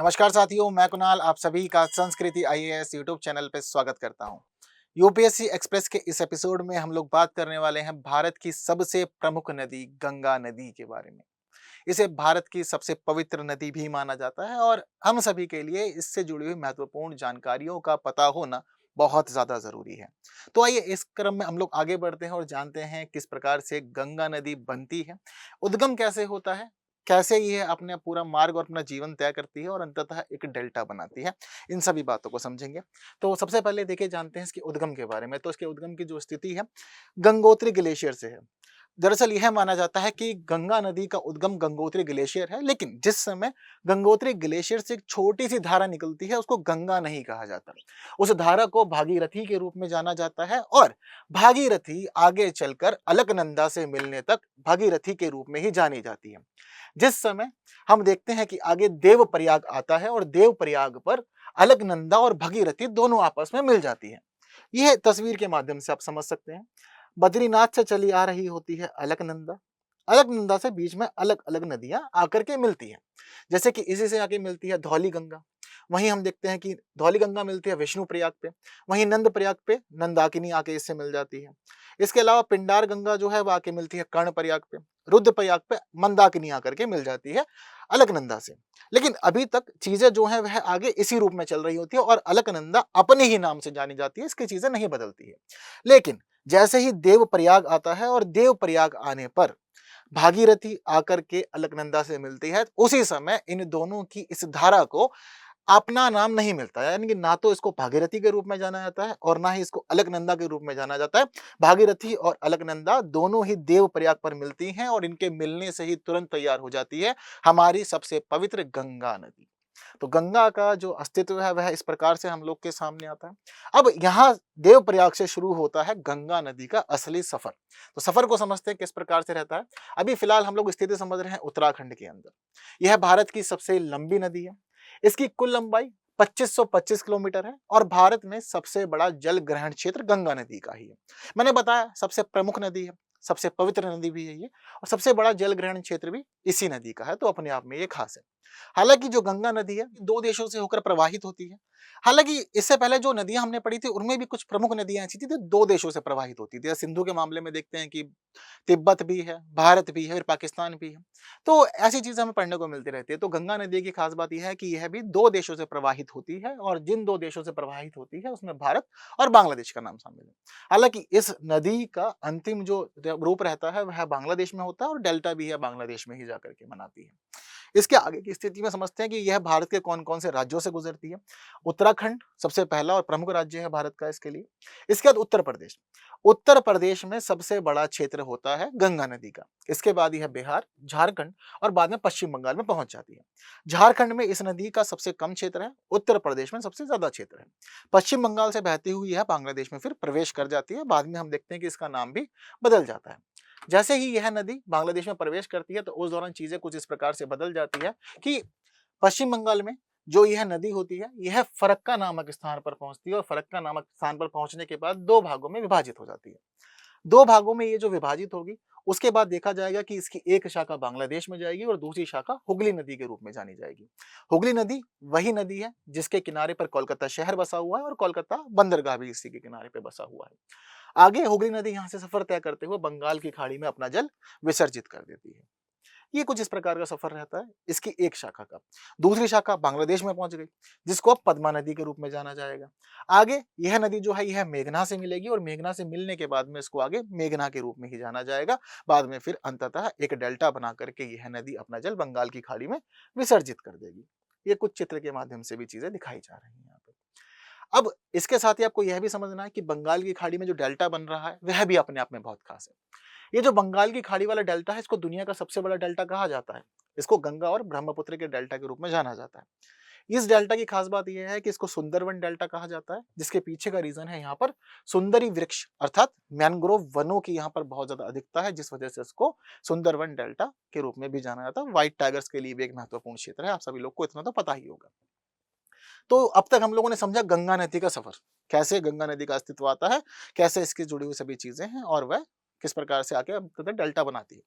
नमस्कार साथियों, मैं कुणाल आप सभी का संस्कृति आईएएस यूट्यूब चैनल पे स्वागत करता हूं। यूपीएससी एक्सप्रेस के इस एपिसोड में हम लोग बात करने वाले हैं भारत की सबसे प्रमुख नदी गंगा नदी के बारे में। इसे भारत की सबसे पवित्र नदी भी माना जाता है और हम सभी के लिए इससे जुड़ी हुई महत्वपूर्ण जानकारियों का पता होना बहुत ज्यादा जरूरी है। तो आइए इस क्रम में हम लोग आगे बढ़ते हैं और जानते हैं किस प्रकार से गंगा नदी बनती है, उद्गम कैसे होता है, कैसे ये अपने पूरा मार्ग और अपना जीवन तय करती है और अंततः एक डेल्टा बनाती है। इन सभी बातों को समझेंगे। तो सबसे पहले देखिए जानते हैं इसके उद्गम के बारे में। तो इसके उद्गम की जो स्थिति है, गंगोत्री ग्लेशियर से है। दरअसल यह माना जाता है कि गंगा नदी का उद्गम गंगोत्री ग्लेशियर है, लेकिन जिस समय गंगोत्री ग्लेशियर से एक छोटी सी धारा निकलती है उसको गंगा नहीं कहा जाता। उस धारा को भागीरथी के रूप में जाना जाता है और भागीरथी आगे चलकर अलकनंदा से मिलने तक भागीरथी के रूप में ही जानी जाती है। जिस समय हम देखते हैं कि आगे देवप्रयाग आता है और देवप्रयाग पर अलकनंदा और भगीरथी दोनों आपस में मिल जाती है। यह तस्वीर के माध्यम से आप समझ सकते हैं। बद्रीनाथ से चली आ रही होती है अलकनंदा। अलकनंदा से बीच में अलग अलग नदियां आकर के मिलती हैं। जैसे कि इसी से आके मिलती है धौली गंगा। वहीं हम देखते हैं कि धौली गंगा मिलती है विष्णु प्रयाग पे। वहीं नंद प्रयाग पे नंदाकिनी आके इससे मिल जाती है। इसके अलावा पिंडार गंगा जो है वो आके मिलती है कर्ण प्रयाग पे। रुद्र प्रयाग पे मंदाकिनी आकर के मिल जाती है अलकनंदा से। लेकिन अभी तक चीजें जो है वह आगे इसी रूप में चल रही होती है और अलकनंदा अपने ही नाम से जानी जाती है, इसकी चीजें नहीं बदलती है। लेकिन जैसे ही देवप्रयाग आता है और देवप्रयाग आने पर भागीरथी आकर के अलकनंदा से मिलती है, उसी समय इन दोनों की इस धारा को अपना नाम नहीं मिलता है। यानी कि ना तो इसको भागीरथी के रूप में जाना जाता है और ना ही इसको अलकनंदा के रूप में जाना जाता है। भागीरथी और अलकनंदा दोनों ही देवप्रयाग पर मिलती हैं और इनके मिलने से ही तुरंत तैयार हो जाती है हमारी सबसे पवित्र गंगा नदी। तो गंगा का जो अस्तित्व है वह इस प्रकार से हम लोग के सामने आता है। अब यहाँ देवप्रयाग से शुरू होता है गंगा नदी का असली सफर। तो सफर को समझते हैं किस प्रकार से रहता है। अभी फिलहाल हम लोग स्थिति समझ रहे हैं उत्तराखंड के अंदर। यह भारत की सबसे लंबी नदी है। इसकी कुल लंबाई 2525 किलोमीटर है और भारत में सबसे बड़ा जल ग्रहण क्षेत्र गंगा नदी का ही है। मैंने बताया सबसे प्रमुख नदी है, सबसे पवित्र नदी भी है ये, और सबसे बड़ा जल ग्रहण क्षेत्र भी इसी नदी का है, तो अपने आप में ये खास है। हालांकि जो गंगा नदी है दो देशों से होकर प्रवाहित होती है। हालांकि इससे पहले जो नदियां हमने पढ़ी थी उनमें भी कुछ प्रमुख नदियां ऐसी थी जो दो देशों से प्रवाहित होती थी। सिंधु के मामले में देखते हैं कि तिब्बत भी है, भारत भी है, फिर पाकिस्तान भी है। तो ऐसी चीजें हमें पढ़ने को मिलती रहती है। तो गंगा नदी की खास बात यह है कि यह भी दो देशों से प्रवाहित होती है और जिन दो देशों से प्रवाहित होती है उसमें भारत और बांग्लादेश का नाम शामिल है। हालांकि इस नदी का अंतिम जो रूप रहता है वह बांग्लादेश में होता है और डेल्टा भी है बांग्लादेश में ही जाकर के बनाती है। इसके आगे की स्थिति में समझते हैं कि यह भारत के कौन-कौन से राज्यों से गुजरती है। उत्तराखंड सबसे पहला और प्रमुख राज्य है भारत का इसके लिए। इसके बाद उत्तर प्रदेश। उत्तर प्रदेश में सबसे बड़ा क्षेत्र होता है गंगा नदी का। इसके बाद यह बिहार, झारखंड और बाद में पश्चिम बंगाल में पहुंच जाती है। झारखंड में इस नदी का सबसे कम क्षेत्र है, उत्तर प्रदेश में सबसे ज्यादा क्षेत्र है। पश्चिम बंगाल से बहती हुई यह बांग्लादेश में फिर प्रवेश कर जाती है। बाद में हम देखते हैं कि इसका नाम भी बदल जाता है। जैसे ही यह नदी बांग्लादेश में प्रवेश करती है तो उस दौरान चीजें कुछ इस प्रकार से बदल जाती है कि पश्चिम बंगाल में जो यह नदी होती है यह फरक्का नामक स्थान पर पहुंचती है और फरक्का नामक स्थान पर पहुंचने के बाद दो भागों में विभाजित हो जाती है। दो भागों में ये जो विभाजित होगी उसके बाद देखा जाएगा कि इसकी एक शाखा बांग्लादेश में जाएगी और दूसरी शाखा हुगली नदी के रूप में जानी जाएगी। हुगली नदी वही नदी है जिसके किनारे पर कोलकाता शहर बसा हुआ है और कोलकाता बंदरगाह भी इसी के किनारे पर बसा हुआ है। आगे हुगली नदी यहाँ से सफर तय करते हुए बंगाल की खाड़ी में अपना जल विसर्जित कर देती है। ये कुछ इस प्रकार का सफर रहता है इसकी एक शाखा का। दूसरी शाखा बांग्लादेश में पहुंच गई जिसको अब पद्मा नदी के रूप में जाना जाएगा। आगे यह नदी जो है यह मेघना से मिलेगी और मेघना से मिलने के बाद में इसको आगे मेघना के रूप में ही जाना जाएगा। बाद में फिर अंततः एक डेल्टा बना करके यह नदी अपना जल बंगाल की खाड़ी में विसर्जित कर देगी। ये कुछ चित्र के माध्यम से भी चीजें दिखाई जा रही हैं यहाँ पे। अब इसके साथ ही आपको यह भी समझना है कि बंगाल की खाड़ी में जो डेल्टा बन रहा है वह भी अपने आप में बहुत खास है। ये जो बंगाल की खाड़ी वाला डेल्टा है इसको दुनिया का सबसे बड़ा डेल्टा कहा जाता है। इसको गंगा और ब्रह्मपुत्र के डेल्टा के रूप में जाना जाता है। इस डेल्टा की खास बात यह है कि इसको सुंदरवन डेल्टा कहा जाता है, जिसके पीछे का रीजन है यहाँ पर सुंदरी वृक्ष अर्थात मैंग्रोव वनों की यहाँ पर बहुत ज्यादा अधिकता है, जिस वजह से इसको सुंदरवन डेल्टा के रूप में भी जाना जाता है। व्हाइट टाइगर्स के लिए भी एक महत्वपूर्ण क्षेत्र है, आप सभी लोग को इतना तो पता ही होगा। तो अब तक हम लोगों ने समझा गंगा नदी का सफर, कैसे गंगा नदी का अस्तित्व आता है, कैसे इसकी जुड़ी हुई सभी चीजें हैं और वह किस प्रकार से आके अब डेल्टा बनाती है।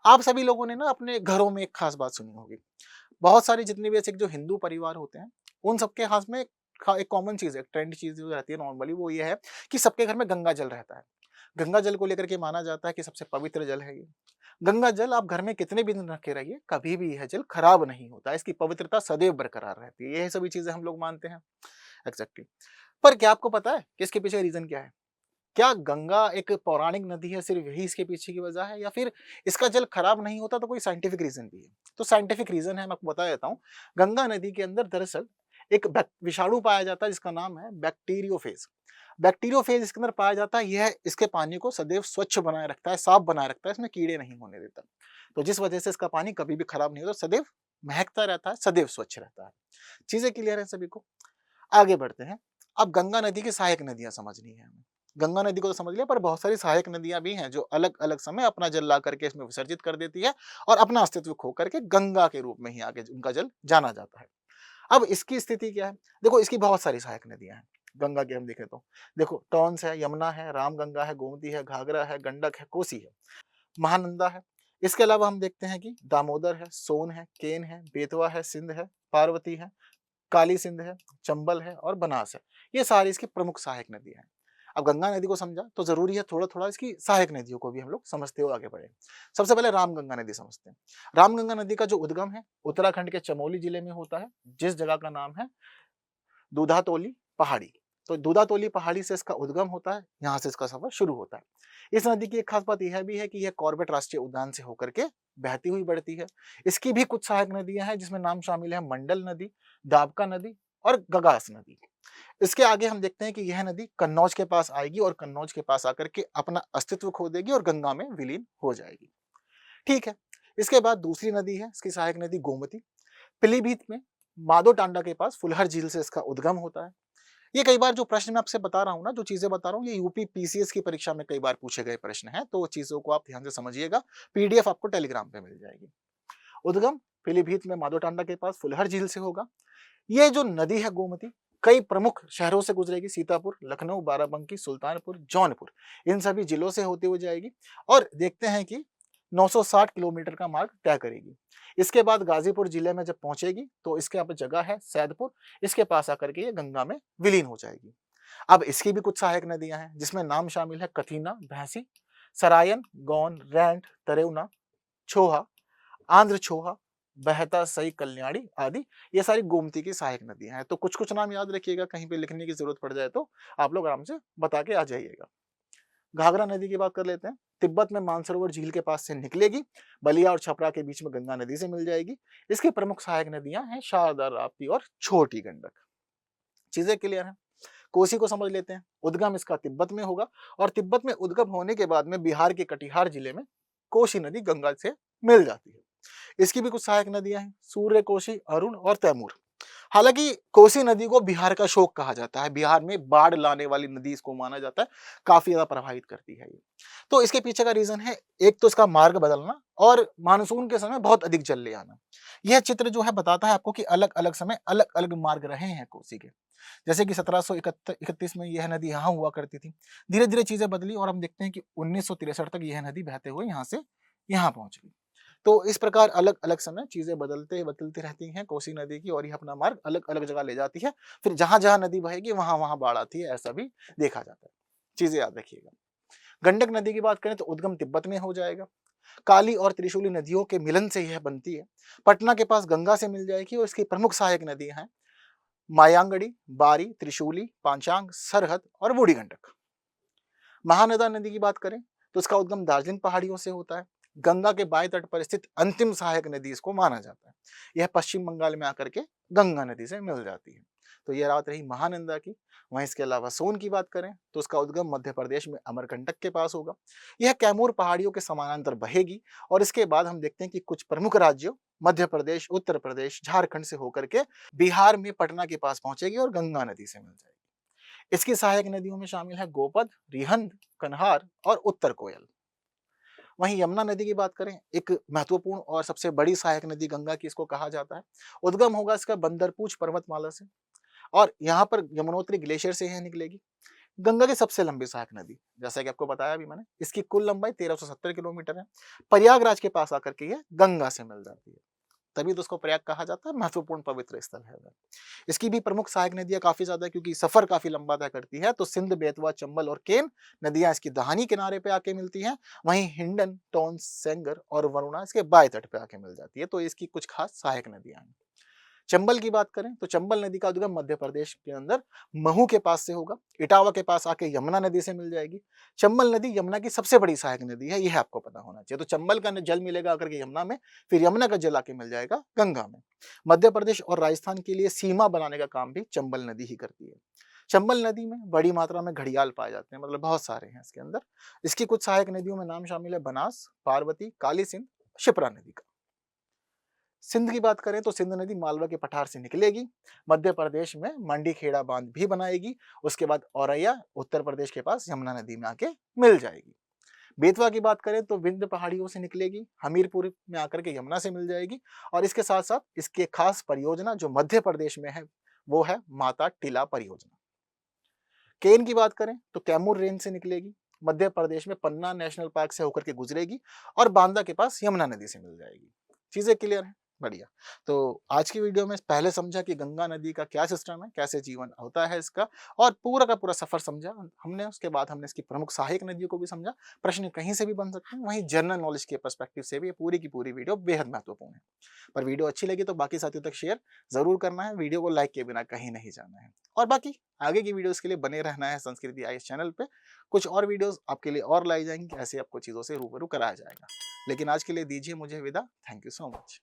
आप सभी लोगों ने ना अपने घरों में एक खास बात सुनी होगी। बहुत सारी जितनी भी ऐसे जो हिंदू परिवार होते हैं, उन सबके हाथ में एक कॉमन चीज़ है, ट्रेंड चीज़ जो रहती है नॉर्मली, वो ये है कि सबके घर में गंगा जल रहता है। गंगा जल को लेकर के माना जाता है कि सबसे पवित्र जल है ये। गंगा जल आप घर में कितने भी दिन रखे रहिए, कभी भी यह जल खराब नहीं होता, इसकी पवित्रता सदैव बरकरार रहती है। ये सभी चीज़ें हम लोग मानते हैं। एग्ज़ैक्टली। पर क्या आपको पता है कि इसके पीछे रीज़न क्या है? क्या गंगा एक पौराणिक नदी है, सिर्फ़ यही इसके पीछे की वजह है, या फिर इसका जल खराब नहीं होता तो कोई साइंटिफिक रीज़न भी है? तो साइंटिफिक रीज़न है, मैं आपको बता देता हूँ। गंगा नदी के अंदर दरअसल एक विषाणु पाया जाता है जिसका नाम है बैक्टीरियोफेज। बैक्टीरियोफेज इसके अंदर पाया जाता है, यह इसके पानी को सदैव स्वच्छ बनाए रखता है, साफ बनाए रखता है, इसमें कीड़े नहीं होने देता। तो जिस वजह से इसका पानी कभी भी खराब नहीं होता, सदैव महकता रहता है, सदैव स्वच्छ रहता है। चीज़ें क्लियर है सभी को? आगे बढ़ते हैं। अब गंगा नदी की सहायक नदियाँ समझनी है हमें। गंगा नदी को तो समझ लिया, पर बहुत सारी सहायक नदियाँ भी हैं जो अलग-अलग समय अपना जल ला करके इसमें विसर्जित कर देती है और अपना अस्तित्व खो करके गंगा के रूप में ही आगे उनका जल जाना जाता है। अब इसकी स्थिति क्या है? देखो, इसकी बहुत सारी सहायक नदियाँ हैं। गंगा की हम देखें तो देखो, टॉन्स है, यमुना है, रामगंगा है, गोमती है, घाघरा है, गंडक है, कोसी है, महानंदा है। इसके अलावा हम देखते हैं कि दामोदर है, सोन है, केन है, बेतवा है, सिंध है, पार्वती है, काली सिंध है, चंबल है और बनास है। ये सारी इसकी प्रमुख सहायक नदियाँ हैं। अब गंगा नदी को समझा तो ज़रूरी है थोड़ा-थोड़ा इसकी सहायक नदियों को भी हम लोग समझते हुए आगे बढ़ें। सबसे पहले रामगंगा नदी समझते हैं। रामगंगा नदी का जो उद्गम है, उत्तराखंड के चमोली जिले में होता है, जिस जगह का नाम है दूधातोली पहाड़ी। तो दूधातोली पहाड़ी से इसका उद्गम होता है, यहाँ से इसका सफर शुरू होता है। इस नदी की एक खास बात यह भी है कि यह कॉर्बेट राष्ट्रीय उद्यान से होकर के बहती हुई बढ़ती है। इसकी भी कुछ सहायक नदियां हैं जिसमें नाम शामिल है मंडल नदी, दाबका नदी और गगास नदी। इसके आगे हम देखते हैं कि यह नदी कन्नौज के पास आएगी और कन्नौज के पास आकर के अपना अस्तित्व खो देगी और गंगा में विलीन हो जाएगी। ठीक है। इसके बाद दूसरी नदी है, इसकी सहायक नदी गोमती। पीलीभीत में माधो टांडा के पास फुलहर झील से इसका उद्गम होता है। ये कई बार जो प्रश्न मैं आपसे बता रहा हूँ ना, जो चीजें बता रहा हूँ, ये यूपी पीसीएस की परीक्षा में कई बार पूछे गए प्रश्न हैं, तो चीजों को आप ध्यान से समझिएगा। पीडीएफ आपको टेलीग्राम पे मिल जाएगी। उद्गम पीलीभीत में माधो टांडा के पास फुलहर झील से होगा। ये जो नदी है गोमती, कई प्रमुख शहरों से गुजरेगी, सीतापुर, लखनऊ, बाराबंकी, सुल्तानपुर, जौनपुर, इन सभी जिलों से होते हुए जाएगी और देखते हैं कि 960 किलोमीटर का मार्ग तय करेगी। इसके बाद गाजीपुर जिले में जब पहुंचेगी तो इसके यहाँ पे जगह है सैदपुर, इसके पास आकर के ये गंगा में विलीन हो जाएगी। अब इसकी भी कुछ सहायक नदियां हैं जिसमें नाम शामिल है कथीना, भैंसी, सरायन, गौन, रैंट, तरेवना, छोहा, आंध्र छोहा, बहता सई, कल्याणी आदि। ये सारी गोमती की सहायक नदियां हैं। तो कुछ-कुछ नाम याद रखिएगा, कहीं पे लिखने की जरूरत पड़ जाए तो आप लोग आराम से बता के आ जाइएगा। घाघरा नदी की बात कर लेते हैं। तिब्बत में मानसरोवर झील के पास से निकलेगी, बलिया और छपरा के बीच में गंगा नदी से मिल जाएगी। इसकी प्रमुख सहायक नदियां हैं शारदा, राप्ती और छोटी गंडक। चीजें क्लियर हैं? कोसी को समझ लेते हैं। उद्गम इसका तिब्बत में होगा और तिब्बत में उद्गम होने के बाद में बिहार के कटिहार जिले में कोसी नदी गंगा से मिल जाती है। इसकी भी कुछ सहायक नदियां हैं, सूर्य कोसी, अरुण और तैमूर। हालांकि कोसी नदी को बिहार का शोक कहा जाता है, बिहार में बाढ़ लाने वाली नदी इसको माना जाता है, काफी ज्यादा प्रभावित करती है ये। तो इसके पीछे का रीजन है, एक तो इसका मार्ग बदलना और मानसून के समय बहुत अधिक जल ले आना। यह चित्र जो है बताता है आपको कि अलग अलग समय अलग अलग मार्ग रहे हैं कोसी के। जैसे कि 1731 में यह नदी यहाँ हुआ करती थी। धीरे धीरे चीजें बदली और हम देखते हैं कि 1963 तक यह नदी बहते हुए यहाँ से यहाँ पहुंच गई। तो इस प्रकार अलग अलग समय चीजें बदलते बदलती रहती हैं कोसी नदी की, और यह अपना मार्ग अलग अलग जगह ले जाती है। फिर जहां जहां नदी बहेगी वहां वहां बाढ़ आती है, ऐसा भी देखा जाता है। चीजें याद रखिएगा। गंडक नदी की बात करें तो उद्गम तिब्बत में हो जाएगा। काली और त्रिशूली नदियों के मिलन से यह बनती है। पटना के पास गंगा से मिल जाएगी और इसकी प्रमुख सहायक नदियां हैं मायांगड़ी, बारी, त्रिशूली, पांचांग, सरहद और बूढ़ी गंडक। महानदा नदी की बात करें तो इसका उद्गम दार्जिलिंग पहाड़ियों से होता है। गंगा के बाएं तट पर स्थित अंतिम सहायक नदी इसको माना जाता है। यह पश्चिम बंगाल में आकर के गंगा नदी से मिल जाती है। तो यह बात रही महानंदा की। वहीं इसके अलावा सोन की बात करें तो उसका उद्गम मध्य प्रदेश में अमरकंटक के पास होगा। यह कैमूर पहाड़ियों के समानांतर बहेगी और इसके बाद हम देखते हैं कि कुछ प्रमुख राज्यों मध्य प्रदेश, उत्तर प्रदेश, झारखंड से होकर के बिहार में पटना के पास पहुंचेगी और गंगा नदी से मिल जाएगी। इसकी सहायक नदियों में शामिल है गोपद, रिहंद, कन्हार और उत्तर कोयल। वहीं यमुना नदी की बात करें, एक महत्वपूर्ण और सबसे बड़ी सहायक नदी गंगा की इसको कहा जाता है। उद्गम होगा इसका बंदरपूछ पर्वतमाला से और यहाँ पर यमुनोत्री ग्लेशियर से यह निकलेगी। गंगा की सबसे लंबी सहायक नदी, जैसा कि आपको बताया अभी मैंने, इसकी कुल लंबाई 1370 किलोमीटर है। प्रयागराज के पास आकर के यह गंगा से मिल जाती है। तभी तो उसको प्रयाग कहा जाता है, महत्वपूर्ण पवित्र स्थल है वह। इसकी भी प्रमुख सहायक नदियां काफी ज्यादा है क्योंकि सफर काफी लंबा तय करती है। तो सिंध, बेतवा, चंबल और केन नदियां इसकी दहानी किनारे पे आके मिलती हैं। वहीं हिंडन, टोंस, सेंगर और वरुणा इसके बाएं तट पे आके मिल जाती है। तो इसकी कुछ खास सहायक नदियां हैं। चंबल की बात करें तो चंबल नदी का उद्गम मध्य प्रदेश के अंदर महू के पास से होगा। इटावा के पास आके यमुना नदी से मिल जाएगी। चंबल नदी यमुना की सबसे बड़ी सहायक नदी है, यह आपको पता होना चाहिए। तो चंबल का जल मिलेगा आकर के यमुना में, फिर यमुना का जल आके मिल जाएगा गंगा में। मध्य प्रदेश और राजस्थान के लिए सीमा बनाने का काम भी चंबल नदी ही करती है। चंबल नदी में बड़ी मात्रा में घड़ियाल पाए जाते हैं, मतलब बहुत सारे हैं इसके अंदर। इसकी कुछ सहायक नदियों में नाम शामिल है बनास, पार्वती, काली सिंध, शिप्रा नदी का। सिंध की बात करें तो सिंध नदी मालवा के पठार से निकलेगी, मध्य प्रदेश में मंडी खेड़ा बांध भी बनाएगी। उसके बाद औरैया उत्तर प्रदेश के पास यमुना नदी में आके मिल जाएगी। बेतवा की बात करें तो विंध्य पहाड़ियों से निकलेगी, हमीरपुर में आकर के यमुना से मिल जाएगी। और इसके साथ साथ इसकी एक खास परियोजना जो मध्य प्रदेश में है वो है माता टीला परियोजना। केन की बात करें तो कैमूर रेंज से निकलेगी, मध्य प्रदेश में पन्ना नेशनल पार्क से होकर के गुजरेगी और बांदा के पास यमुना नदी से मिल जाएगी। चीजें क्लियर है? बढ़िया। तो आज की वीडियो में पहले समझा कि गंगा नदी का क्या सिस्टम है, कैसे जीवन होता है इसका, और पूरा का पूरा सफर समझा हमने। उसके बाद हमने इसकी प्रमुख सहायक नदियों को भी समझा। प्रश्न कहीं से भी बन सकते हैं, वहीं जनरल नॉलेज के पर्सपेक्टिव से भी ये पूरी की पूरी वीडियो बेहद महत्वपूर्ण है। पर वीडियो अच्छी लगी तो बाकी साथियों तक शेयर जरूर करना है, वीडियो को लाइक किए बिना कहीं नहीं जाना है। और बाकी आगे की वीडियोस के लिए बने रहना है संस्कृति आई चैनल पे। कुछ और वीडियोस आपके लिए और लाई जाएंगी, ऐसे आपको चीजों से रूबरू कराया जाएगा। लेकिन आज के लिए दीजिए मुझे विदा। Thank you so much.